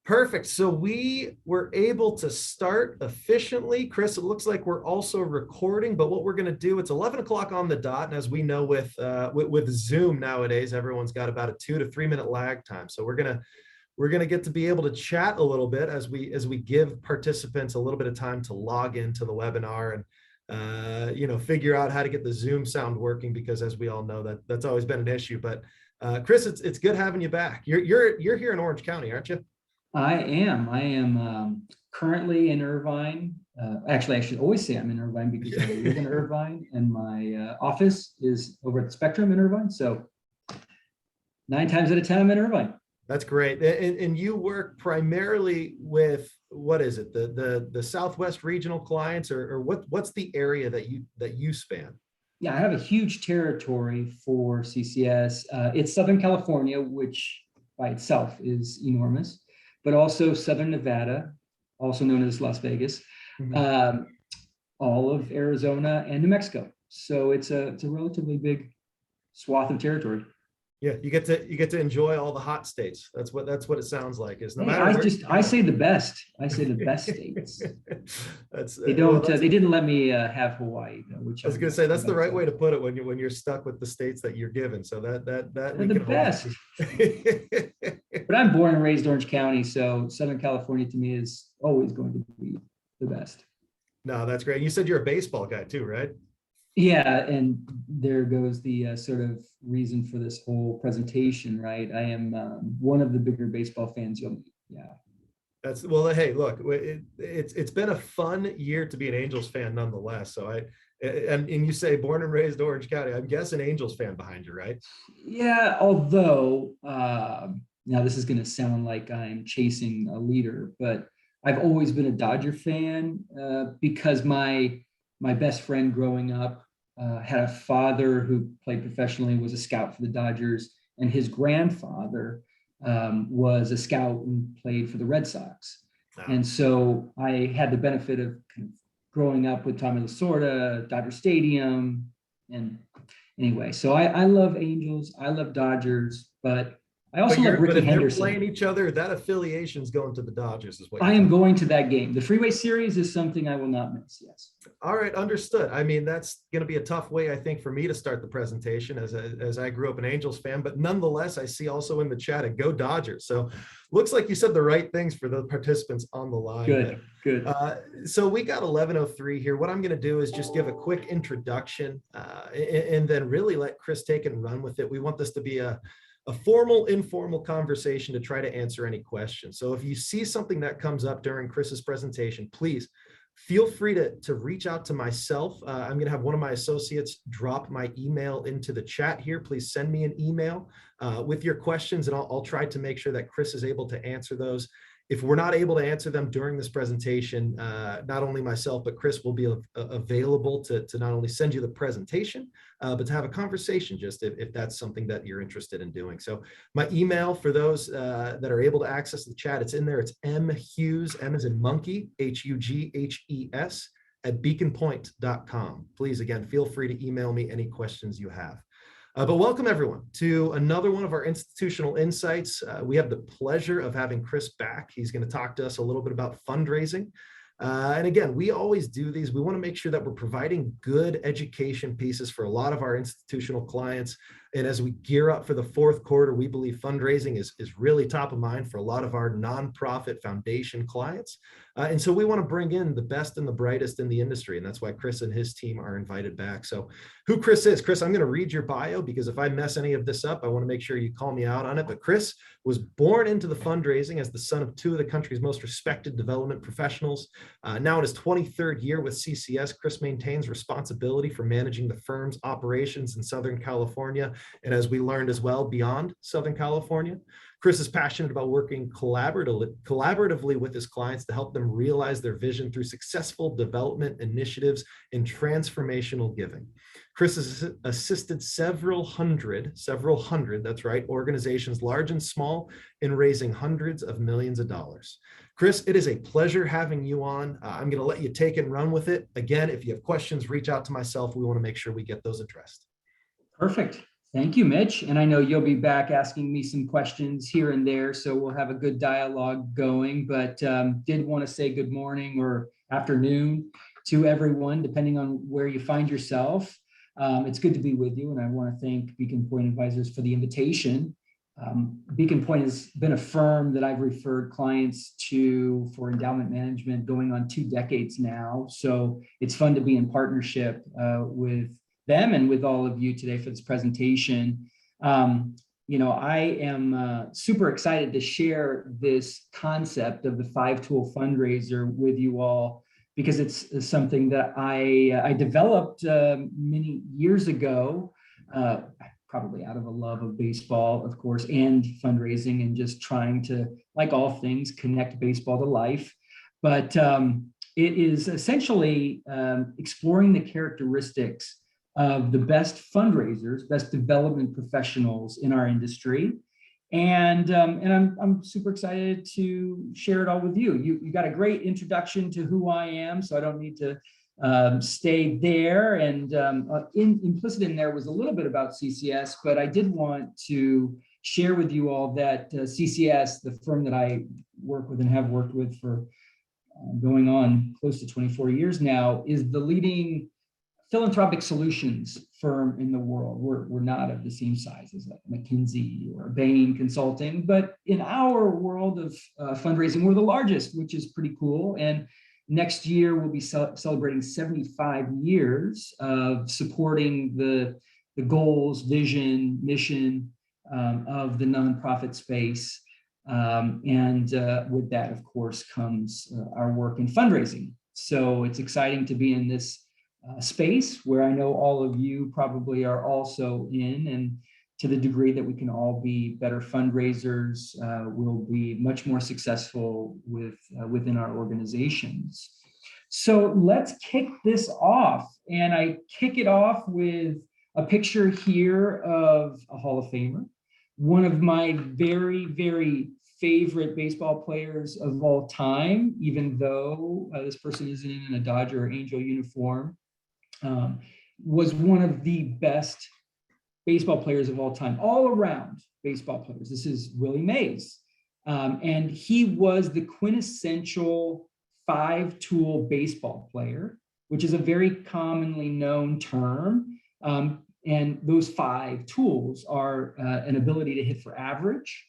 Perfect. So we were able to start efficiently. Chris, it looks like we're also recording, but what we're going to do, it's 11 o'clock on the dot. And as we know with Zoom nowadays, everyone's got about a 2 to 3 minute lag time. So we're gonna get to be able to chat a little bit as we give participants a little bit of time to log into the webinar and figure out how to get the Zoom sound working, because as we all know, that's always been an issue. But Chris, it's good having you back. You're here in Orange County, aren't you? I am currently in Irvine. Actually, I should always say I'm in Irvine because I live in Irvine, and my office is over at the Spectrum in Irvine. So 9 times out of 10, I'm in Irvine. That's great. And you work primarily with, what is it, the Southwest regional clients, or what's the area that you span? Yeah, I have a huge territory for CCS. It's Southern California, which by itself is enormous, but also Southern Nevada, also known as Las Vegas, all of Arizona and New Mexico. So it's a relatively big swath of territory. Yeah, you get to enjoy all the hot states. That's what it sounds like. Is no matter I say the best. I say the best states. They didn't let me have Hawaii, though, which I was going to say that's the right way to put it when you're stuck with the states that you're given. So that we the best. But I'm born and raised Orange County, so Southern California to me is always going to be the best. No, that's great. You said you're a baseball guy too, right? Yeah, and there goes the sort of reason for this whole presentation, right? I am one of the bigger baseball fans you'll meet. Yeah. Hey, look, it's been a fun year to be an Angels fan nonetheless. So and you say born and raised Orange County, I'm guessing Angels fan behind you, right? Yeah, although now this is going to sound like I'm chasing a leader, but I've always been a Dodger fan because my best friend growing up had a father who played professionally, was a scout for the Dodgers, and his grandfather was a scout and played for the Red Sox. Wow. And so I had the benefit of kind of growing up with Tommy Lasorda, Dodger Stadium. And anyway, so I love Angels, I love Dodgers, but I also love Ricky Henderson. They're playing each other, that affiliation's going to the Dodgers is what I am going to that game. The Freeway Series is something I will not miss, yes. All right, understood. I mean, that's going to be a tough way, I think, for me to start the presentation as I grew up an Angels fan, but nonetheless, I see also in the chat a Go Dodgers. So looks like you said the right things for the participants on the line. Good. So we got 11:03 here. What I'm going to do is just give a quick introduction and then really let Chris take it and run with it. We want this to be a formal, informal conversation to try to answer any questions. So if you see something that comes up during Chris's presentation, please feel free to reach out to myself. I'm going to have one of my associates drop my email into the chat here. Please send me an email with your questions, and I'll try to make sure that Chris is able to answer those. If we're not able to answer them during this presentation, not only myself, but Chris will be available to not only send you the presentation, but to have a conversation, just if that's something that you're interested in doing. So my email for those that are able to access the chat, it's in there. It's mhughes, M as in monkey, HUGHES, @beaconpointe.com. Please, again, feel free to email me any questions you have. But welcome everyone to another one of our institutional insights. We have the pleasure of having Chris back. He's going to talk to us a little bit about fundraising. And again, we always do these. We want to make sure that we're providing good education pieces for a lot of our institutional clients. And as we gear up for the fourth quarter, we believe fundraising is really top of mind for a lot of our nonprofit foundation clients. And so we want to bring in the best and the brightest in the industry. And that's why Chris and his team are invited back. So who Chris is, Chris, I'm going to read your bio because if I mess any of this up, I want to make sure you call me out on it. But Chris was born into the fundraising as the son of 2 of the country's most respected development professionals. Now in his 23rd year with CCS, Chris maintains responsibility for managing the firm's operations in Southern California. And as we learned as well, beyond Southern California. Chris is passionate about working collaboratively with his clients to help them realize their vision through successful development initiatives and transformational giving. Chris has assisted several hundred, that's right, organizations large and small in raising hundreds of millions of dollars. Chris, it is a pleasure having you on. I'm going to let you take it and run with it. Again, if you have questions, reach out to myself. We want to make sure we get those addressed. Perfect. Thank you, Mitch. And I know you'll be back asking me some questions here and there, so we'll have a good dialogue going, but did want to say good morning or afternoon to everyone, depending on where you find yourself. It's good to be with you, and I want to thank Beacon Point Advisors for the invitation. Beacon Point has been a firm that I've referred clients to for endowment management going on 2 decades now. So it's fun to be in partnership with them and with all of you today for this presentation. I am super excited to share this concept of the 5-tool fundraiser with you all, because it's something that I developed many years ago, probably out of a love of baseball, of course, and fundraising, and just trying to, like all things, connect baseball to life. But it is essentially exploring the characteristics of the best fundraisers, best development professionals in our industry. And I'm super excited to share it all with you. You got a great introduction to who I am, so I don't need to stay there. And implicit in there was a little bit about CCS, but I did want to share with you all that CCS, the firm that I work with and have worked with for going on close to 24 years now, is the leading philanthropic solutions firm in the world. We're not of the same size as like McKinsey or Bain Consulting, but in our world of fundraising, we're the largest, which is pretty cool. And next year, we'll be celebrating 75 years of supporting the goals, vision, mission of the nonprofit space. And with that, of course, comes our work in fundraising. So it's exciting to be in this space where I know all of you probably are also in, and to the degree that we can all be better fundraisers, we'll be much more successful within our organizations. So let's kick this off. And I kick it off with a picture here of a Hall of Famer, one of my very, very favorite baseball players of all time, even though this person isn't in a Dodger or Angel uniform. Was one of the best baseball players of all time, all around baseball players. This is Willie Mays. And he was the quintessential 5-tool baseball player, which is a very commonly known term. And those 5 tools are an ability to hit for average,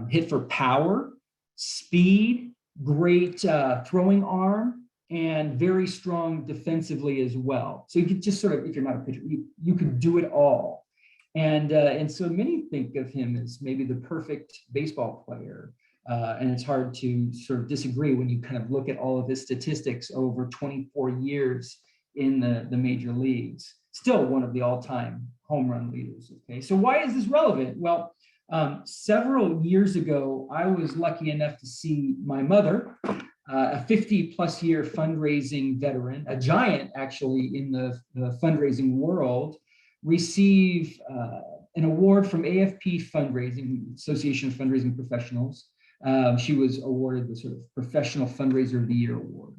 hit for power, speed, great throwing arm, and very strong defensively as well. So you could just sort of, if you're not a pitcher, you could do it all. And so many think of him as maybe the perfect baseball player. And it's hard to sort of disagree when you kind of look at all of his statistics over 24 years in the major leagues. Still one of the all-time home run leaders. Okay, so why is this relevant? Well, several years ago, I was lucky enough to see my mother, a 50-plus year fundraising veteran, a giant actually in the fundraising world, receive an award from AFP Fundraising, Association of Fundraising Professionals. She was awarded the sort of Professional Fundraiser of the Year award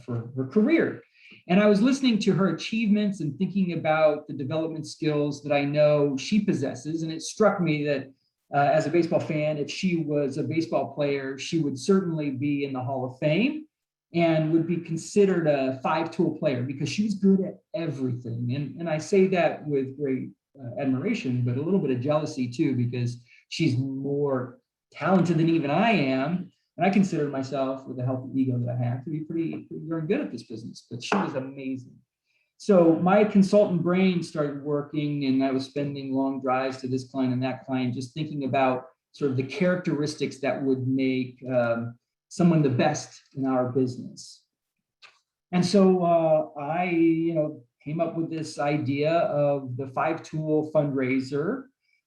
for her career. And I was listening to her achievements and thinking about the development skills that I know she possesses. And it struck me that as a baseball fan, if she was a baseball player, she would certainly be in the Hall of Fame and would be considered a 5-tool player because she was good at everything. And I say that with great admiration, but a little bit of jealousy too, because she's more talented than even I am. And I consider myself, with the healthy ego that I have, to be pretty darn good at this business, but she was amazing. So my consultant brain started working, and I was spending long drives to this client and that client, just thinking about sort of the characteristics that would make someone the best in our business. And so I, came up with this idea of the 5-tool fundraiser.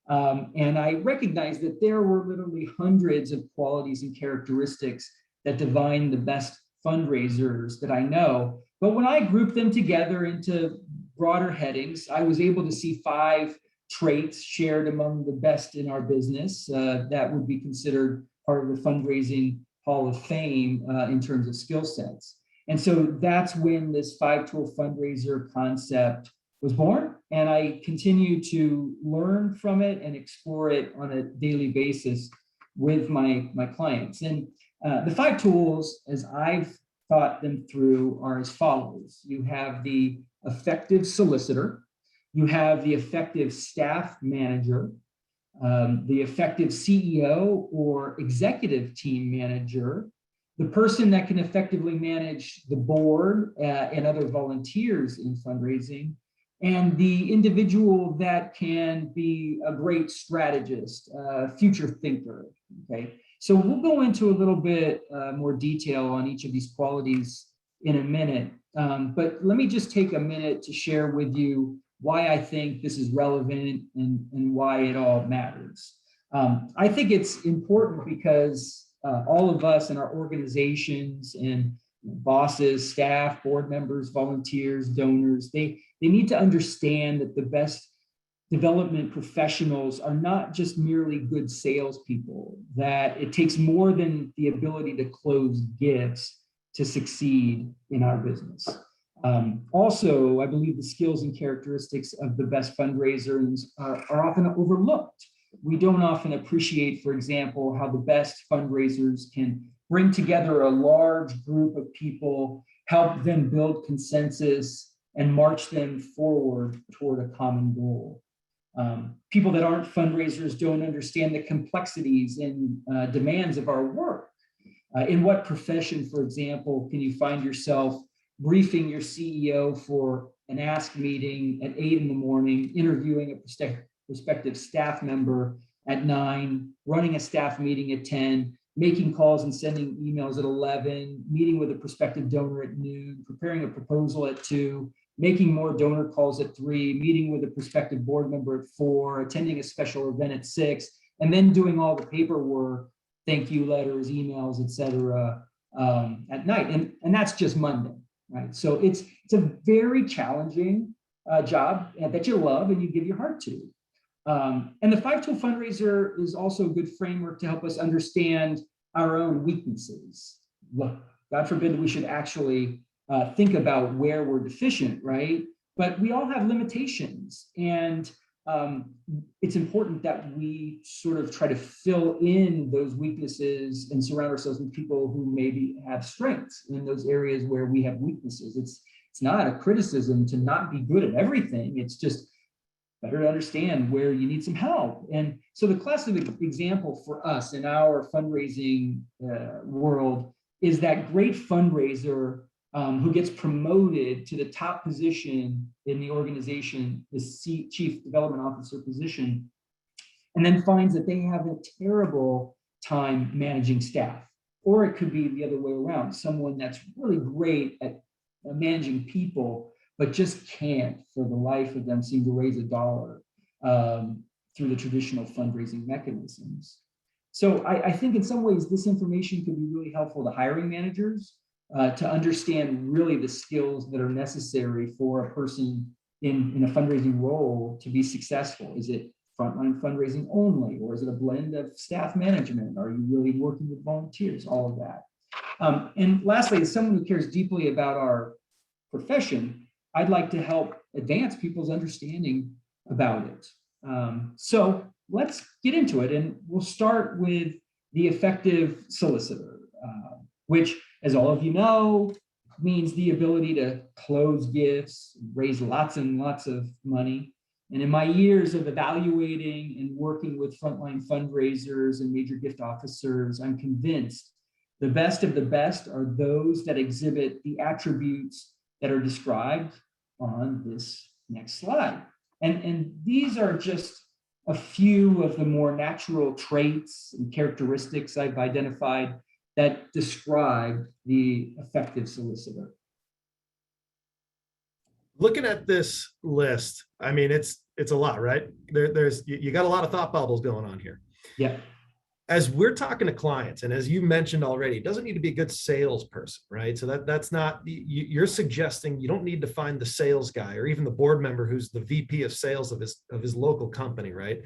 And I recognized that there were literally hundreds of qualities and characteristics that define the best fundraisers that I know. But when I grouped them together into broader headings, I was able to see 5 traits shared among the best in our business that would be considered part of the fundraising Hall of Fame in terms of skill sets. And so that's when this 5-tool fundraiser concept was born. and I continue to learn from it and explore it on a daily basis with my clients. And the 5 tools, as I've thought them through, are as follows. You have the effective solicitor, you have the effective staff manager, the effective CEO or executive team manager, the person that can effectively manage the board and other volunteers in fundraising, and the individual that can be a great strategist, future thinker, okay? So we'll go into a little bit more detail on each of these qualities in a minute, but let me just take a minute to share with you why I think this is relevant and why it all matters. I think it's important because all of us in our organizations and bosses, staff, board members, volunteers, donors, they need to understand that the best development professionals are not just merely good salespeople, that it takes more than the ability to close gifts to succeed in our business. Also, I believe the skills and characteristics of the best fundraisers are often overlooked. We don't often appreciate, for example, how the best fundraisers can bring together a large group of people, help them build consensus, and march them forward toward a common goal. People that aren't fundraisers don't understand the complexities and demands of our work. In what profession, for example, can you find yourself briefing your CEO for an ask meeting at 8 in the morning, interviewing a prospective staff member at 9, running a staff meeting at 10, making calls and sending emails at 11, meeting with a prospective donor at noon, preparing a proposal at 2, making more donor calls at 3, meeting with a prospective board member at 4, attending a special event at 6, and then doing all the paperwork, thank you letters, emails, etc., at night. And that's just Monday, right? So it's a very challenging job that you love and you give your heart to. And the 5-tool fundraiser is also a good framework to help us understand our own weaknesses. Look, God forbid we should actually think about where we're deficient, right? But we all have limitations, and it's important that we sort of try to fill in those weaknesses and surround ourselves with people who maybe have strengths in those areas where we have weaknesses. It's not a criticism to not be good at everything. It's just better to understand where you need some help. And so the classic example for us in our fundraising world is that great fundraiser who gets promoted to the top position in the organization, the chief development officer position, and then finds that they have a terrible time managing staff. Or it could be the other way around, someone that's really great at managing people, but just can't for the life of them seem to raise a dollar through the traditional fundraising mechanisms. So I think in some ways this information can be really helpful to hiring managers to understand really the skills that are necessary for a person in a fundraising role to be successful. Is it frontline fundraising only, or is it a blend of staff management? Are you really working with volunteers? All of that. And lastly, as someone who cares deeply about our profession, I'd like to help advance people's understanding about it. So let's get into it, and we'll start with the effective solicitor, which, as all of you know, means the ability to close gifts, raise lots and lots of money. And in my years of evaluating and working with frontline fundraisers and major gift officers, I'm convinced the best of the best are those that exhibit the attributes that are described on this next slide. And these are just a few of the more natural traits and characteristics I've identified that describe the effective solicitor. Looking at this list, I mean, it's a lot, right? You got a lot of thought bubbles going on here. Yeah. As we're talking to clients, and as you mentioned already, it doesn't need to be a good salesperson, right? So that's not, you're suggesting you don't need to find the sales guy or even the board member who's the VP of sales of his local company, right?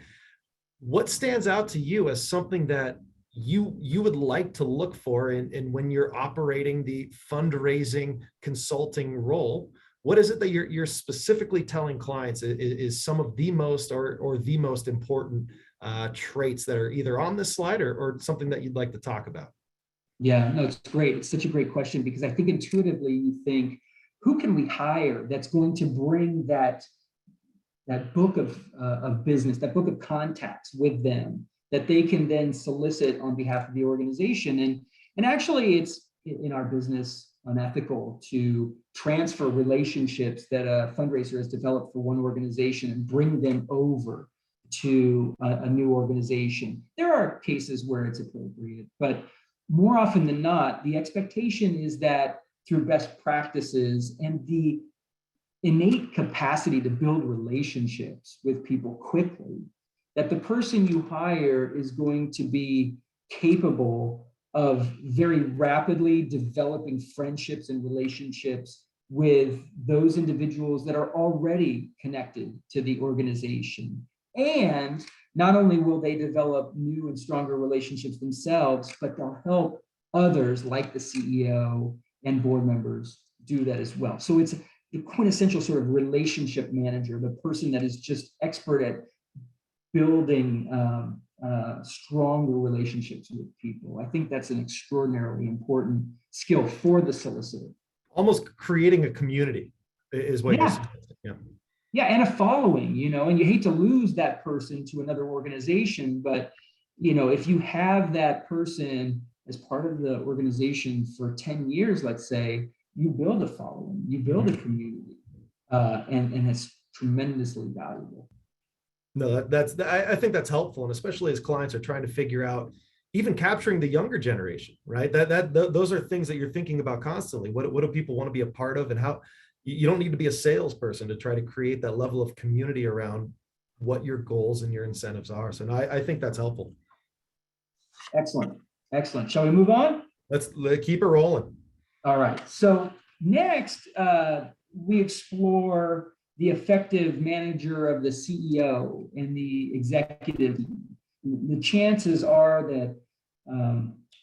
What stands out to you as something that you would like to look for in when you're operating the fundraising consulting role what is it that you're specifically telling clients is some of the most or the most important traits that are either on this slide or something that you'd like to talk about? Yeah, no, it's great. It's such a great question because I think intuitively you think, who can we hire that's going to bring that book of business, that book of contacts with them that they can then solicit on behalf of the organization. And actually it's in our business unethical to transfer relationships that a fundraiser has developed for one organization and bring them over to a new organization. There are cases where it's appropriate, but more often than not, the expectation is that through best practices and the innate capacity to build relationships with people quickly, that the person you hire is going to be capable of very rapidly developing friendships and relationships with those individuals that are already connected to the organization. And not only will they develop new and stronger relationships themselves, but they'll help others like the CEO and board members do that as well. So it's the quintessential sort of relationship manager, the person that is just expert at building stronger relationships with people. I think that's an extraordinarily important skill for the solicitor. Almost creating a community is what you're suggesting. Yeah. Yeah, and a following, and you hate to lose that person to another organization, but if you have that person as part of the organization for 10 years, let's say, you build a following, you build a community, and it's tremendously valuable. No, I think that's helpful, and especially as clients are trying to figure out even capturing the younger generation, right? Those are things that you're thinking about constantly. What do people want to be a part of, and how? You don't need to be a salesperson to try to create that level of community around what your goals and your incentives are. So I think that's helpful. Excellent. Shall we move on? Let's keep it rolling. All right. So next, we explore the effective manager of the CEO and the executive. The chances are that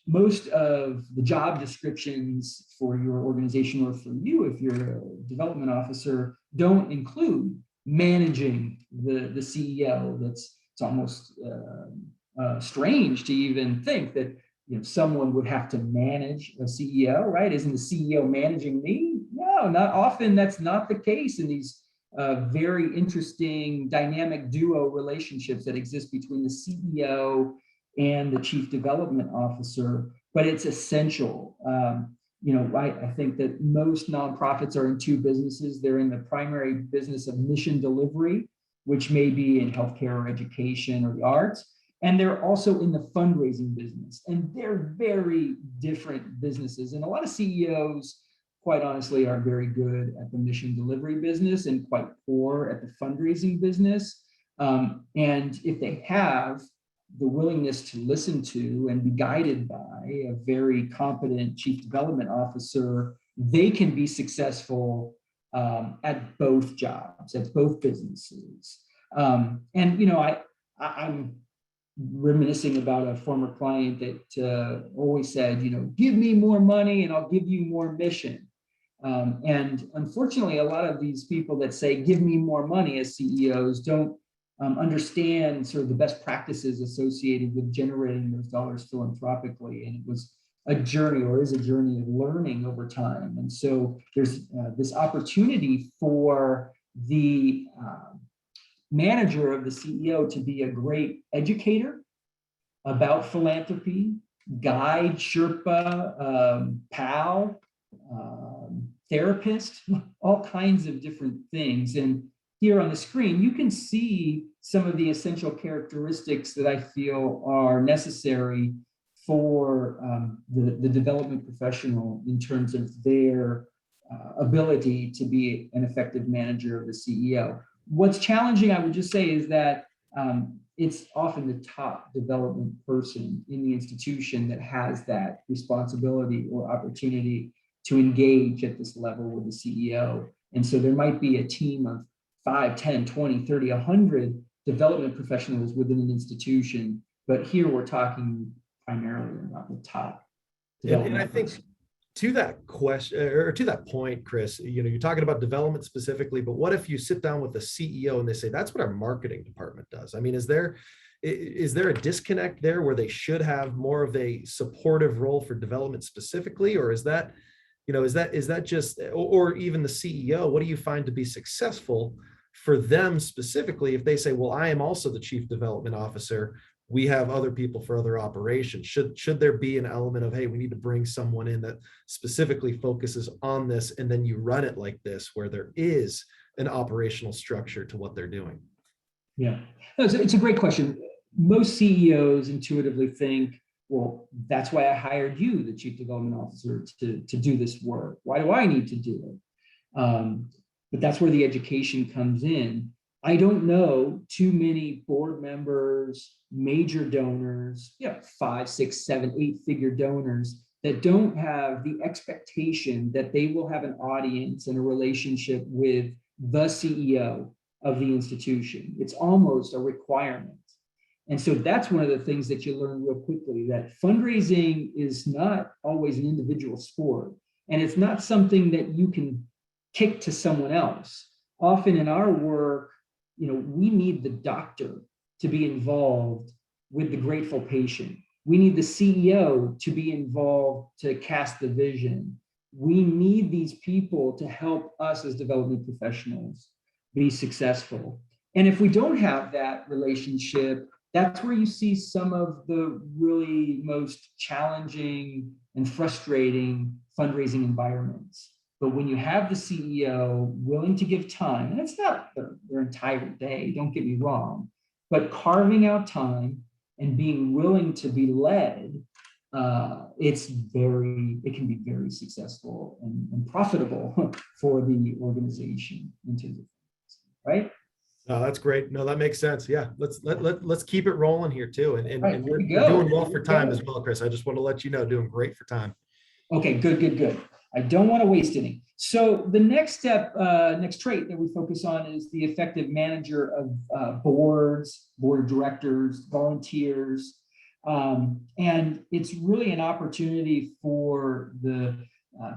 most of the job descriptions for your organization or for you, if you're a development officer, don't include managing the CEO. It's almost strange to even think that someone would have to manage a CEO, right? Isn't the CEO managing me? No, not often. That's not the case in these very interesting dynamic duo relationships that exist between the CEO and the chief development officer, but it's essential. I think that most nonprofits are in two businesses. They're in the primary business of mission delivery, which may be in healthcare or education or the arts. And they're also in the fundraising business. And they're very different businesses. And a lot of CEOs, quite honestly, are very good at the mission delivery business and quite poor at the fundraising business. And if they have the willingness to listen to and be guided by a very competent chief development officer, they can be successful at both jobs, at both businesses. I'm reminiscing about a former client that always said, give me more money and I'll give you more mission. And unfortunately, a lot of these people that say, give me more money as CEOs don't understand sort of the best practices associated with generating those dollars philanthropically. And it was a journey, or is a journey, of learning over time. And so there's this opportunity for the manager of the CEO to be a great educator about philanthropy, guide, Sherpa, pal, therapist, all kinds of different things. And here on the screen, you can see some of the essential characteristics that I feel are necessary for the development professional in terms of their ability to be an effective manager of the CEO. What's challenging, I would just say, is that it's often the top development person in the institution that has that responsibility or opportunity to engage at this level with the CEO. And so there might be a team of 5, 10, 20, 30, 100 development professionals within an institution. But here we're talking primarily about the top. And I think To that question, or to that point, Chris, you're talking about development specifically, but what if you sit down with the CEO and they say, that's what our marketing department does? I mean, is there a disconnect there where they should have more of a supportive role for development specifically? Or is that, is that just, or even the CEO, what do you find to be successful for them specifically if they say, well, I am also the chief development officer, we have other people for other operations? Should there be an element of, hey, we need to bring someone in that specifically focuses on this, and then you run it like this, where there is an operational structure to what they're doing? Yeah, no, it's a great question. Most CEOs intuitively think, well, that's why I hired you, the chief development officer, to do this work. Why do I need to do it? But that's where the education comes in. I don't know too many board members, major donors, 5, 6, 7, 8-figure donors that don't have the expectation that they will have an audience and a relationship with the CEO of the institution. It's almost a requirement. And so that's one of the things that you learn real quickly, that fundraising is not always an individual sport. And it's not something that you can kick to someone else. Often in our work, we need the doctor to be involved with the grateful patient. We need the CEO to be involved to cast the vision. We need these people to help us as development professionals be successful. And if we don't have that relationship, that's where you see some of the really most challenging and frustrating fundraising environments. But when you have the CEO willing to give time, and it's not their entire day, don't get me wrong, but carving out time and being willing to be led, it can be very successful and profitable for the organization in terms of, right? No, that's great. No, that makes sense. Yeah, let's keep it rolling here too. And right, we're doing well for time as well, Chris. I just want to let you know, doing great for time. Okay, good. I don't want to waste any. So the next step, next trait that we focus on is the effective manager of boards, board of directors, volunteers. And it's really an opportunity for the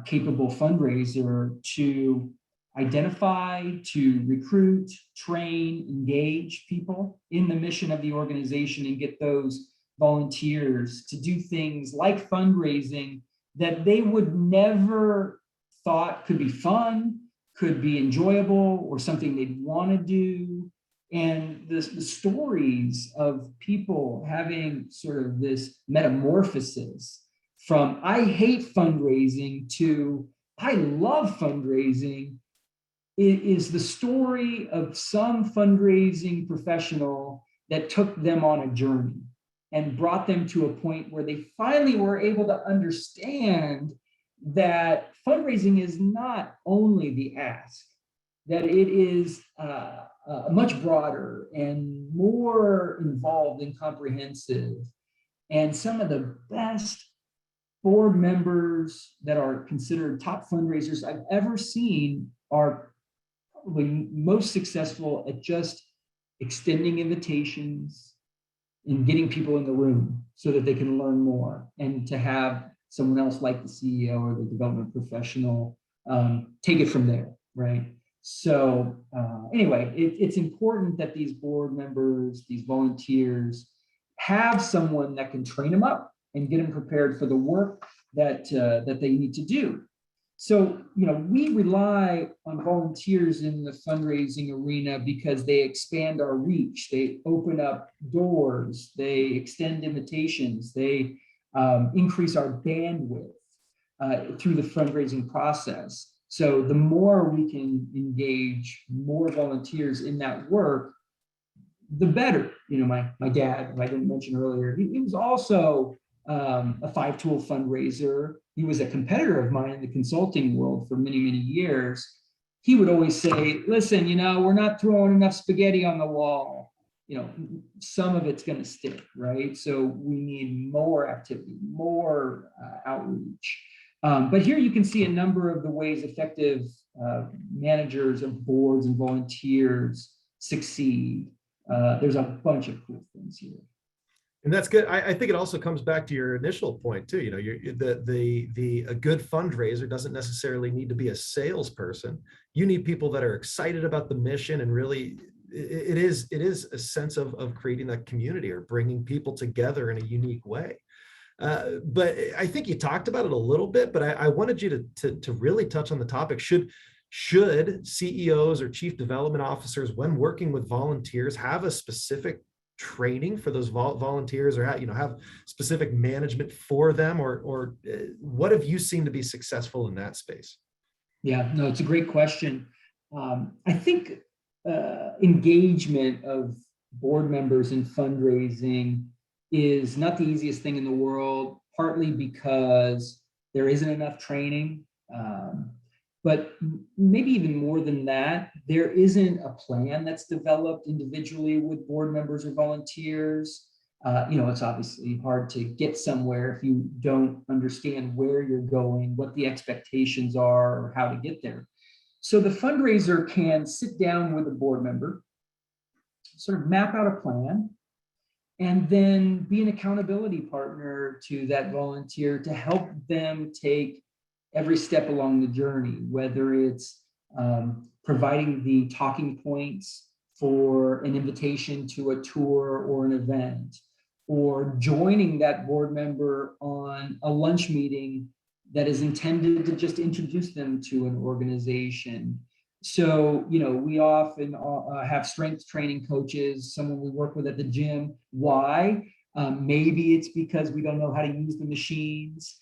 capable fundraiser to identify, to recruit, train, engage people in the mission of the organization and get those volunteers to do things like fundraising that they would never thought could be fun, could be enjoyable, or something they'd want to do. And the stories of people having sort of this metamorphosis from I hate fundraising to I love fundraising is the story of some fundraising professional that took them on a journey and brought them to a point where they finally were able to understand that fundraising is not only the ask, that it is much broader and more involved and comprehensive. And some of the best board members that are considered top fundraisers I've ever seen are probably most successful at just extending invitations and getting people in the room so that they can learn more, and to have someone else like the CEO or the development professional take it from there, right? So anyway, it's important that these board members, these volunteers, have someone that can train them up and get them prepared for the work that they need to do. So, we rely on volunteers in the fundraising arena because they expand our reach, they open up doors, they extend invitations, they increase our bandwidth through the fundraising process. So the more we can engage more volunteers in that work, the better. My dad, who I didn't mention earlier, he was also a 5-tool fundraiser. He was a competitor of mine in the consulting world for many, many years. He would always say, listen, we're not throwing enough spaghetti on the wall. Some of it's going to stick, right? So we need more activity, more outreach. But here you can see a number of the ways effective managers of boards and volunteers succeed. There's a bunch of cool things here. And that's good. I think it also comes back to your initial point too. You know, a good fundraiser doesn't necessarily need to be a salesperson. You need people that are excited about the mission, and really, it is a sense of creating that community or bringing people together in a unique way. But I think you talked about it a little bit, but I wanted you to really touch on the topic. Should CEOs or chief development officers, when working with volunteers, have a specific training for those volunteers, or have specific management for them, or what have you seen to be successful in that space? Yeah, no, it's a great question. I think engagement of board members in fundraising is not the easiest thing in the world, partly because there isn't enough training. But maybe even more than that, there isn't a plan that's developed individually with board members or volunteers. It's obviously hard to get somewhere if you don't understand where you're going, what the expectations are, or how to get there. So the fundraiser can sit down with a board member, sort of map out a plan, and then be an accountability partner to that volunteer to help them take every step along the journey, whether it's providing the talking points for an invitation to a tour or an event, or joining that board member on a lunch meeting that is intended to just introduce them to an organization. So, we often have strength training coaches, someone we work with at the gym. Why? Maybe it's because we don't know how to use the machines.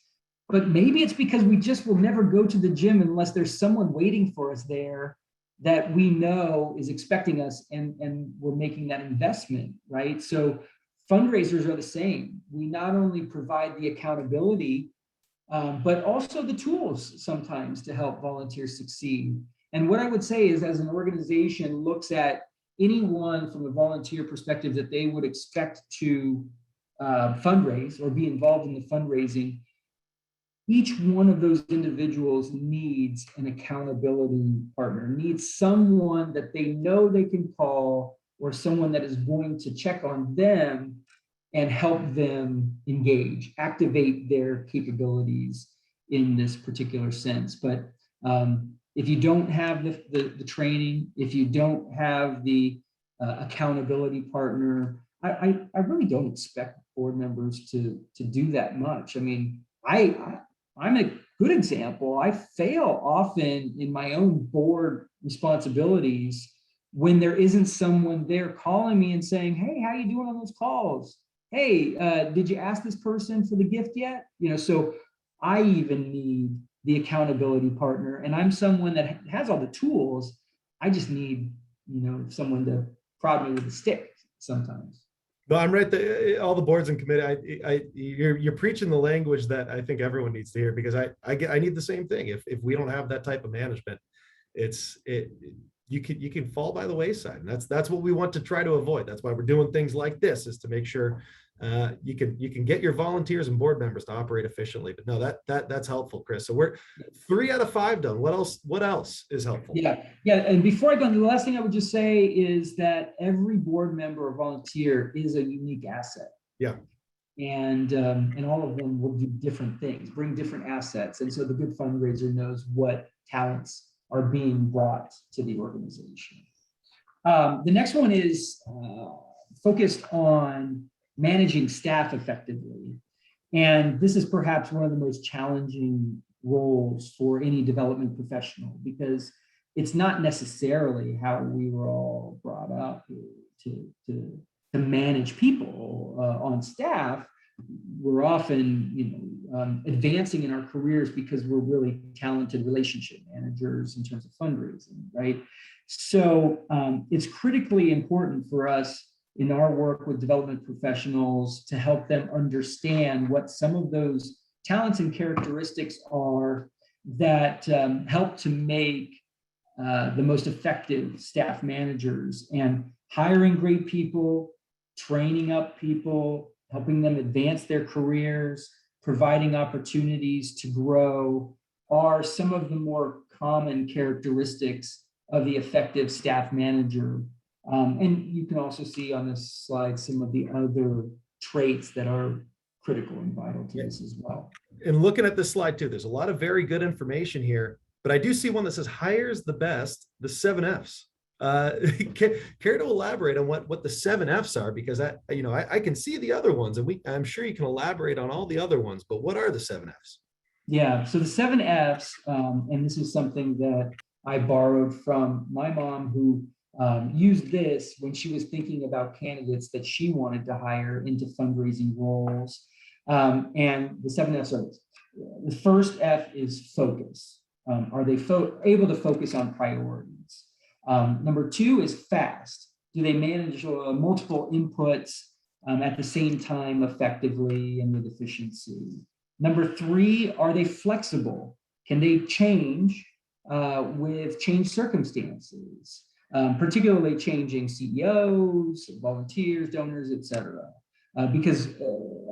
But maybe it's because we just will never go to the gym unless there's someone waiting for us there that we know is expecting us, and we're making that investment, right? So fundraisers are the same. We not only provide the accountability, but also the tools sometimes to help volunteers succeed. And what I would say is, as an organization looks at anyone from a volunteer perspective that they would expect to fundraise or be involved in the fundraising, each one of those individuals needs an accountability partner, needs someone that they know they can call, or someone that is going to check on them and help them engage, activate their capabilities in this particular sense. But if you don't have the training, if you don't have the accountability partner, I really don't expect board members to do that much. I mean, I'm a good example. I fail often in my own board responsibilities when there isn't someone there calling me and saying, "Hey, how you doing on those calls? Hey, did you ask this person for the gift yet?" So I even need the accountability partner, and I'm someone that has all the tools. I just need, someone to prod me with a stick sometimes. No, I'm right there. All the boards and committee, you're preaching the language that I think everyone needs to hear, because I need the same thing. If we don't have that type of management, you can fall by the wayside, and that's what we want to try to avoid. That's why we're doing things like this, is to make sure you can get your volunteers and board members to operate efficiently. But no, that's helpful, Chris. So we're 3 out of 5 done. What else is helpful? Yeah. And before I go on, the last thing I would just say is that every board member or volunteer is a unique asset. Yeah. And all of them will do different things, bring different assets. And so the good fundraiser knows what talents are being brought to the organization. The next one is focused on managing staff effectively. And this is perhaps one of the most challenging roles for any development professional, because it's not necessarily how we were all brought up to manage people on staff. We're often, advancing in our careers because we're really talented relationship managers in terms of fundraising, right? So it's critically important for us in our work with development professionals to help them understand what some of those talents and characteristics are that help to make the most effective staff managers. And hiring great people, training up people, helping them advance their careers, providing opportunities to grow are some of the more common characteristics of the effective staff manager. And you can also see on this slide some of the other traits that are critical and vital to this as well. And looking at this slide too, there's a lot of very good information here, but I do see one that says hires the best, the 7Fs. Care to elaborate on what the 7Fs are? Because I can see the other ones, and I'm sure you can elaborate on all the other ones, but what are the 7Fs? Yeah, so the 7Fs, and this is something that I borrowed from my mom, who used this when she was thinking about candidates that she wanted to hire into fundraising roles. And the 7Fs are this. The first F is focus. Are they able to focus on priorities? Number 2 is fast. Do they manage multiple inputs at the same time effectively and with efficiency? Number 3, are they flexible? Can they change with changed circumstances, particularly changing CEOs, volunteers, donors, et cetera? Because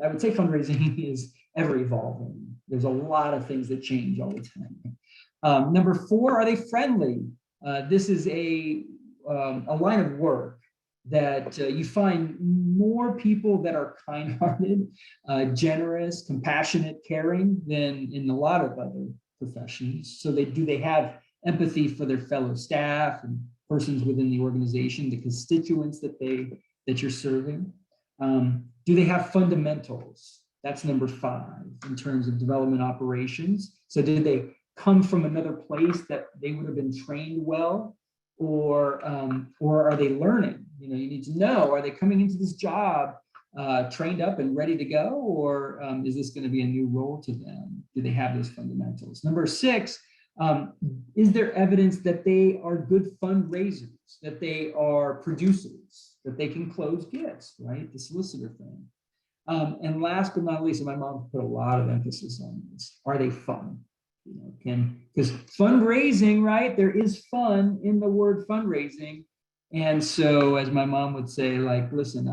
I would say fundraising is ever evolving. There's a lot of things that change all the time. Number 4, are they friendly? This is a line of work that you find more people that are kind-hearted, generous, compassionate, caring than in a lot of other professions. So they have empathy for their fellow staff and persons within the organization, the constituents that you're serving. Do they have fundamentals? That's number 5 in terms of development operations. So did they come from another place that they would have been trained well, or are they learning? You need to know, are they coming into this job trained up and ready to go, or is this going to be a new role to them? Do they have those fundamentals? Number 6, is there evidence that they are good fundraisers, that they are producers, that they can close gifts, right? The solicitor thing. And last but not least, and my mom put a lot of emphasis on this, are they fun? Because fundraising, right? There is fun in the word fundraising. And so, as my mom would say, like, listen,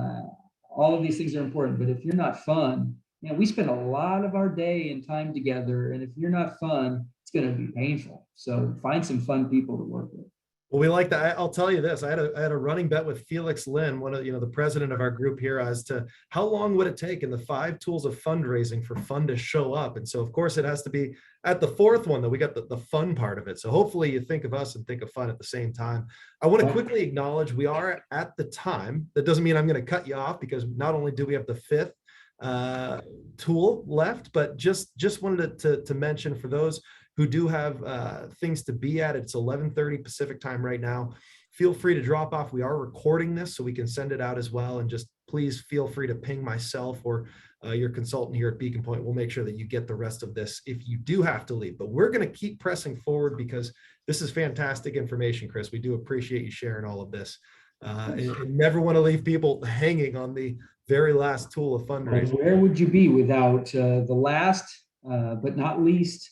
all of these things are important, but if you're not fun, we spend a lot of our day and time together. And if you're not fun, it's going to be painful. So find some fun people to work with. Well, we like that. I'll tell you this. I had a running bet with Felix Lynn, one of the president of our group here, as to how long would it take in the 5 tools of fundraising for fun to show up. And so, of course, it has to be at the 4th one that we got the fun part of it. So hopefully you think of us and think of fun at the same time. I want to quickly acknowledge we are at the time. That doesn't mean I'm going to cut you off, because not only do we have the 5th tool left, but just wanted to mention, for those who do have things to be at, it's 11:30 Pacific time right now. Feel free to drop off. We are recording this so we can send it out as well. And just please feel free to ping myself or your consultant here at Beacon Point. We'll make sure that you get the rest of this if you do have to leave. But we're going to keep pressing forward, because this is fantastic information, Chris. We do appreciate you sharing all of this. And never want to leave people hanging on the very last tool of fundraising. Where would you be without the last but not least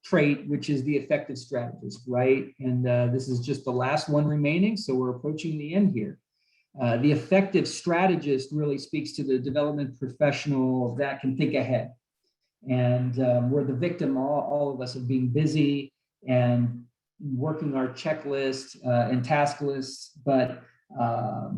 trait, which is the effective strategist, right? And this is just the last one remaining, so we're approaching the end here. The effective strategist really speaks to the development professional that can think ahead. And we're the victim, all of us, of being busy and working our checklist and task lists, but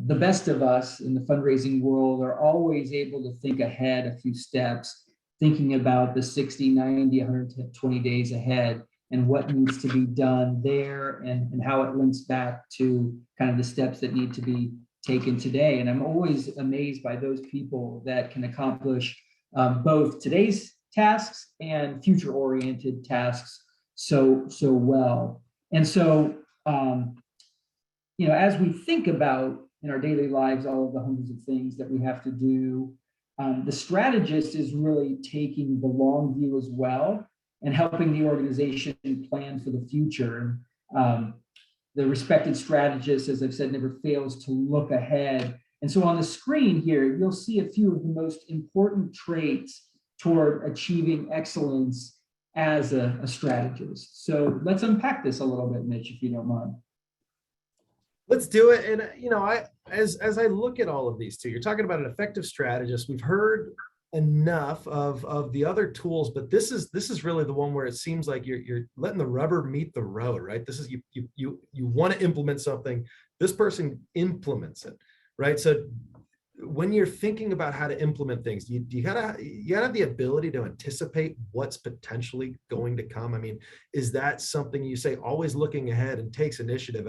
the best of us in the fundraising world are always able to think ahead a few steps, thinking about the 60, 90, 120 days ahead and what needs to be done there, and how it links back to kind of the steps that need to be taken today. And I'm always amazed by those people that can accomplish both today's tasks and future-oriented tasks so well. And so, as we think about in our daily lives all of the hundreds of things that we have to do, the strategist is really taking the long view as well and helping the organization plan for the future. The respected strategist, as I've said, never fails to look ahead. And so on the screen here, you'll see a few of the most important traits toward achieving excellence as a strategist. So let's unpack this a little bit, Mitch, if you don't mind. Let's do it. And as I look at all of these two, you're talking about an effective strategist. We've heard enough of the other tools, but this is really the one where it seems like you're letting the rubber meet the road, right? This is you want to implement something. This person implements it, right? So when you're thinking about how to implement things, you gotta have the ability to anticipate what's potentially going to come. I mean, is that something you say always looking ahead and takes initiative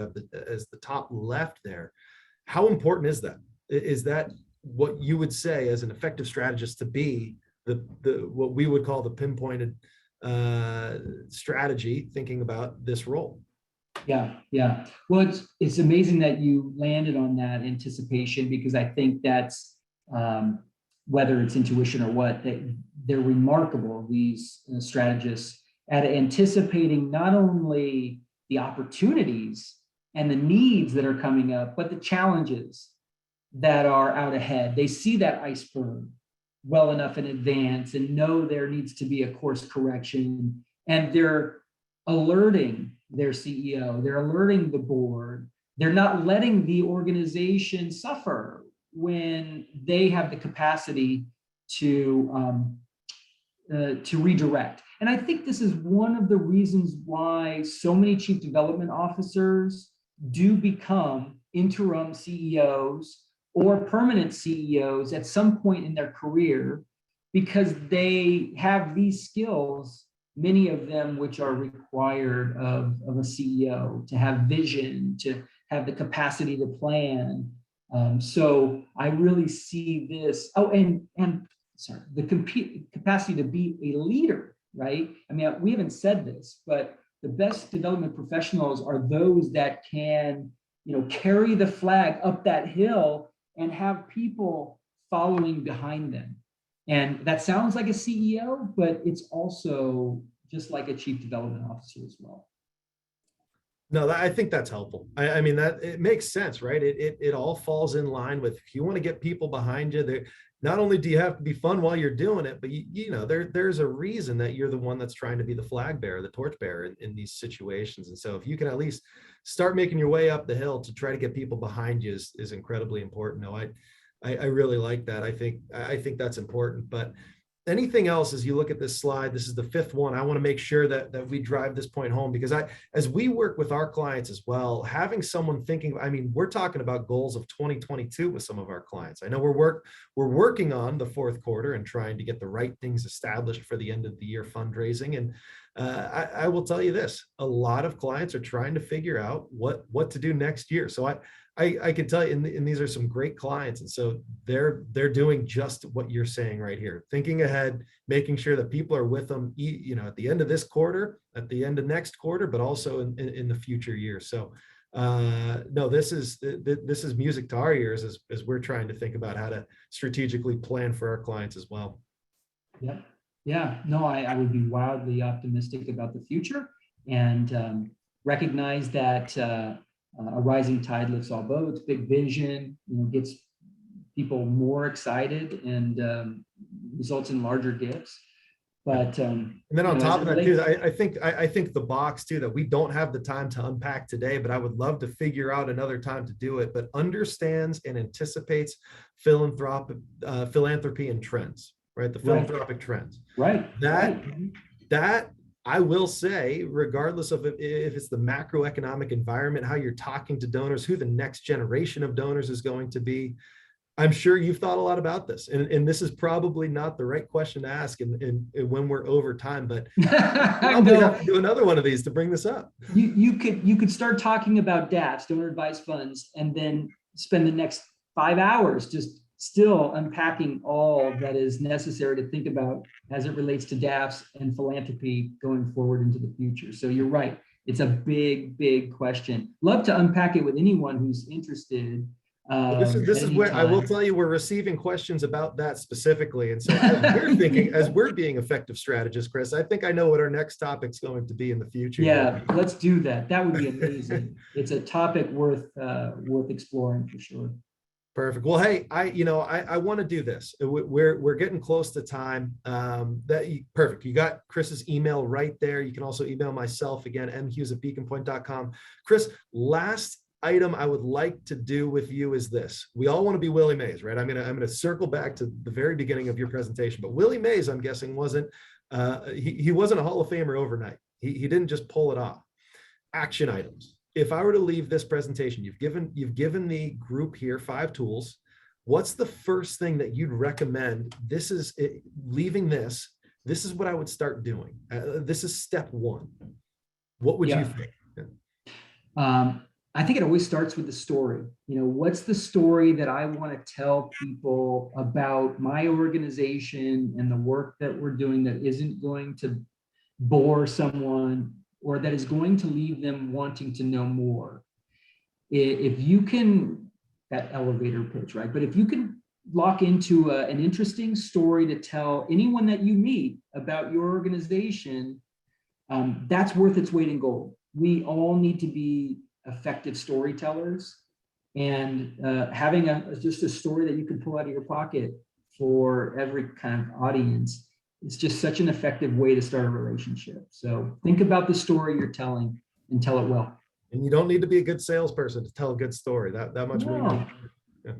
as the top left there? How important is that? Is that what you would say as an effective strategist to be the what we would call the pinpointed strategy, thinking about this role? Yeah, yeah. Well, it's amazing that you landed on that anticipation, because I think that's whether it's intuition or what, that they're remarkable, these strategists, at anticipating not only the opportunities and the needs that are coming up, but the challenges that are out ahead. They see that iceberg well enough in advance and know there needs to be a course correction, and they're alerting their CEO, they're alerting the board. They're not letting the organization suffer when they have the capacity to redirect. And I think this is one of the reasons why so many chief development officers do become interim CEOs or permanent CEOs at some point in their career, because they have these skills, many of them which are required of a CEO, to have vision, to have the capacity to plan. So I really see this. Oh, and sorry, the capacity to be a leader, right? I mean, we haven't said this, but the best development professionals are those that can, carry the flag up that hill and have people following behind them. And that sounds like a CEO, but it's also just like a chief development officer as well. No, I think that's helpful. I mean, that it makes sense, right? It all falls in line with, if you want to get people behind you, not only do you have to be fun while you're doing it, but there's a reason that you're the one that's trying to be the flag bearer, the torch bearer in these situations. And so if you can at least start making your way up the hill to try to get people behind you is incredibly important. No, I really like that. I think that's important. But anything else, as you look at this slide, this is the fifth one. I want to make sure that we drive this point home, because as we work with our clients as well, having someone thinking, I mean, we're talking about goals of 2022 with some of our clients. I know we're working on the fourth quarter and trying to get the right things established for the end of the year fundraising. And I will tell you this, a lot of clients are trying to figure out what to do next year. So I can tell you, and these are some great clients. And so they're doing just what you're saying right here, thinking ahead, making sure that people are with them, at the end of this quarter, at the end of next quarter, but also in the future years. So no, this is music to our ears as we're trying to think about how to strategically plan for our clients as well. Yep. Yeah, no, I would be wildly optimistic about the future, and recognize that a rising tide lifts all boats. Big vision, gets people more excited and results in larger gifts. But and then on top of that too, I think the box too that we don't have the time to unpack today, but I would love to figure out another time to do it. But understands and anticipates philanthropy and trends, right? The philanthropic trends, right? That I will say, regardless of if it's the macroeconomic environment, how you're talking to donors, who the next generation of donors is going to be, I'm sure you've thought a lot about this, and this is probably not the right question to ask and when we're over time, but I'm going to have to do another one of these to bring this up. You could start talking about DAFs, donor advised funds, and then spend the next 5 hours just still unpacking all that is necessary to think about as it relates to DAFs and philanthropy going forward into the future. So you're right. It's a big, big question. Love to unpack it with anyone who's interested. This is where I will tell you, we're receiving questions about that specifically. And so as we're being effective strategists, Chris, I think I know what our next topic's going to be in the future. Yeah, let's do that. That would be amazing. It's a topic worth exploring for sure. Perfect. Well, hey, I want to do this. We're getting close to time. Perfect. You got Chris's email right there. You can also email myself again, mhughes@beaconpointe.com. Chris, last item I would like to do with you is this. We all want to be Willie Mays, right? I'm gonna circle back to the very beginning of your presentation, but Willie Mays, I'm guessing, wasn't he wasn't a Hall of Famer overnight. He didn't just pull it off. Action items. If I were to leave this presentation, you've given the group here 5 tools. what's the first thing that you'd recommend? This is it, leaving this. This is what I would start doing. This is step one. What would you think? I think it always starts with the story. What's the story that I want to tell people about my organization and the work that we're doing that isn't going to bore someone or that is going to leave them wanting to know more? If you can, that elevator pitch, right? But if you can lock into an interesting story to tell anyone that you meet about your organization, that's worth its weight in gold. We all need to be effective storytellers, and having just a story that you can pull out of your pocket for every kind of audience is just such an effective way to start a relationship. So think about the story you're telling and tell it well. And you don't need to be a good salesperson to tell a good story. That much. No. Yeah.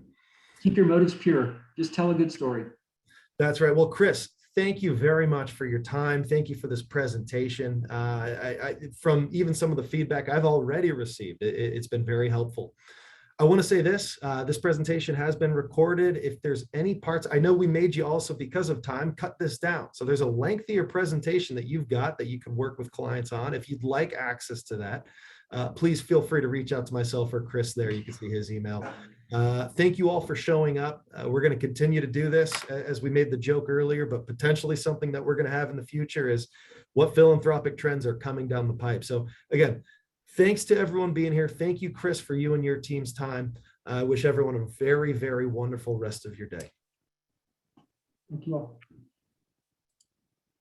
Keep your motives pure. Just tell a good story. That's right. Well, Chris, thank you very much for your time. Thank you for this presentation. From even some of the feedback I've already received, it's been very helpful. I want to say this, this presentation has been recorded. If there's any parts, I know we made you also, because of time, cut this down. So there's a lengthier presentation that you've got that you can work with clients on. If you'd like access to that, please feel free to reach out to myself or Chris there. You can see his email. Thank you all for showing up. We're going to continue to do this, as we made the joke earlier, but potentially something that we're going to have in the future is what philanthropic trends are coming down the pipe. So again, thanks to everyone being here. Thank you, Chris, for you and your team's time. I wish everyone a very, very wonderful rest of your day. Thank you all.